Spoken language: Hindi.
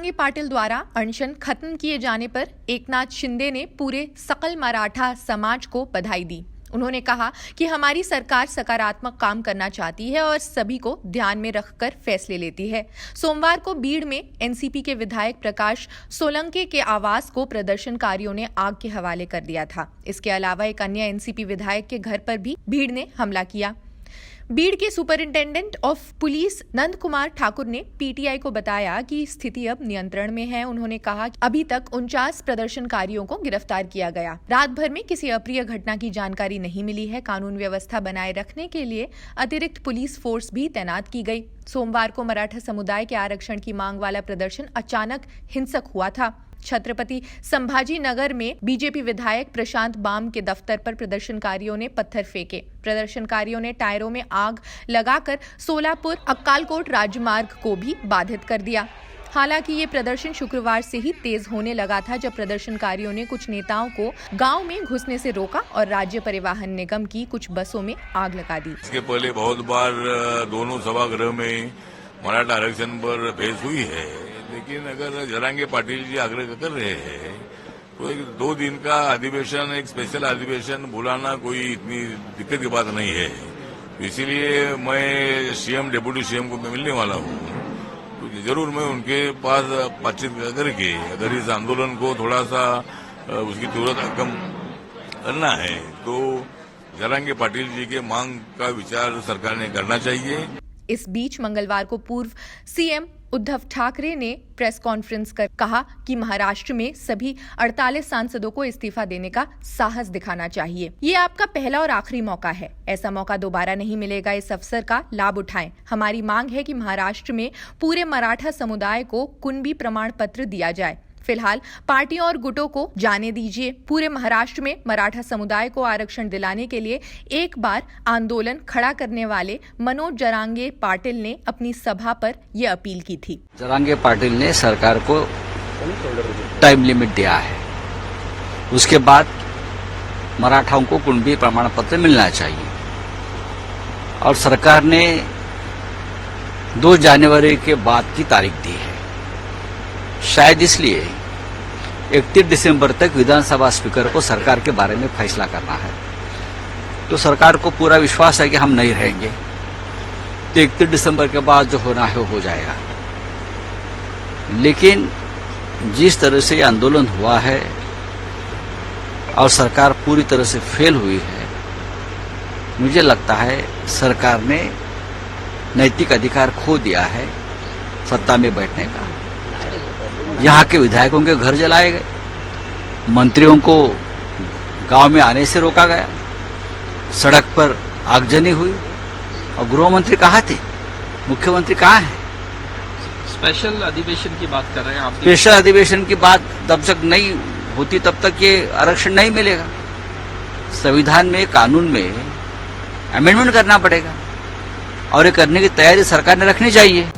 जरांगे पाटिल द्वारा अनशन खत्म किए जाने पर एकनाथ शिंदे ने पूरे सकल मराठा समाज को बधाई दी। उन्होंने कहा कि हमारी सरकार सकारात्मक काम करना चाहती है और सभी को ध्यान में रखकर फैसले लेती है। सोमवार को बीड़ में एनसीपी के विधायक प्रकाश सोलंके के आवास को प्रदर्शनकारियों ने आग के हवाले कर दिया था। इसके अलावा एक अन्य एनसीपी विधायक के घर पर भी भीड़ ने हमला किया। बीड़ के superintendent of police Nand Kumar Thakur ने पीटीआई को बताया कि स्थिति अब नियंत्रण में है। उन्होंने कहा कि अभी तक 49 प्रदर्शनकारियों को गिरफ्तार किया गया। रात भर में किसी अप्रिय घटना की जानकारी नहीं मिली है। कानून व्यवस्था बनाए रखने के लिए अतिरिक्त पुलिस फोर्स भी तैनात की गई। सोमवार को मराठा समुदाय के आरक्षण की मांग वाला प्रदर्शन अचानक हिंसक हुआ था। छत्रपति संभाजी नगर में बीजेपी विधायक प्रशांत बाम के दफ्तर पर प्रदर्शनकारियों ने पत्थर फेंके। प्रदर्शनकारियों ने टायरों में आग लगाकर सोलापुर अक्कालकोट राजमार्ग को भी बाधित कर दिया। हालांकि ये प्रदर्शन शुक्रवार से ही तेज होने लगा था, जब प्रदर्शनकारियों ने कुछ नेताओं को गांव में घुसने से रोका और राज्य परिवहन निगम की कुछ बसों में आग लगा दी। इसके पहले बहुत बार दोनों सभागृह में मराठा आरक्षण पर बहस हुई है, लेकिन अगर जरांगे पाटिल जी आग्रह कर रहे हैं तो एक 2 दिन का अधिवेशन, एक स्पेशल अधिवेशन बुलाना कोई इतनी दिक्कत की बात नहीं है। इसीलिए मैं सीएम, डिप्टी सीएम को मिलने वाला हूँ, तो जरूर मैं उनके पास बातचीत करके अगर इस आंदोलन को थोड़ा सा उसकी तीव्रता कम करना है तो जरांगे पाटिल जी के मांग का विचार सरकार ने करना चाहिए। इस बीच मंगलवार को पूर्व सीएम उद्धव ठाकरे ने प्रेस कॉन्फ्रेंस कर कहा कि महाराष्ट्र में सभी 48 सांसदों को इस्तीफा देने का साहस दिखाना चाहिए। ये आपका पहला और आखिरी मौका है। ऐसा मौका दोबारा नहीं मिलेगा। इस अवसर का लाभ उठाएं। हमारी मांग है कि महाराष्ट्र में पूरे मराठा समुदाय को कुणबी प्रमाण पत्र दिया जाए। फिलहाल पार्टियों और गुटों को जाने दीजिए। पूरे महाराष्ट्र में मराठा समुदाय को आरक्षण दिलाने के लिए एक बार आंदोलन खड़ा करने वाले मनोज जरांगे पाटिल ने अपनी सभा पर यह अपील की थी। जरांगे पाटिल ने सरकार को टाइम लिमिट दिया है, उसके बाद मराठाओं को कुणबी प्रमाण पत्र मिलना चाहिए और सरकार ने 2 जनवरी के बाद की तारीख दी है। शायद इसलिए 31 दिसंबर तक विधानसभा स्पीकर को सरकार के बारे में फैसला करना है। तो सरकार को पूरा विश्वास है कि हम नहीं रहेंगे, तो 31 दिसंबर के बाद जो होना है हो जाएगा। लेकिन जिस तरह से ये आंदोलन हुआ है और सरकार पूरी तरह से फेल हुई है, मुझे लगता है सरकार ने नैतिक अधिकार खो दिया है सत्ता में बैठने का। यहाँ के विधायकों के घर जलाए गए, मंत्रियों को गांव में आने से रोका गया, सड़क पर आगजनी हुई और गृह मंत्री कहाँ थे, मुख्यमंत्री कहाँ है? स्पेशल अधिवेशन की बात कर रहे हैं आप? स्पेशल अधिवेशन की बात तब तक नहीं होती तब तक ये आरक्षण नहीं मिलेगा। संविधान में, कानून में अमेंडमेंट करना पड़ेगा और ये करने की तैयारी सरकार ने रखनी चाहिए।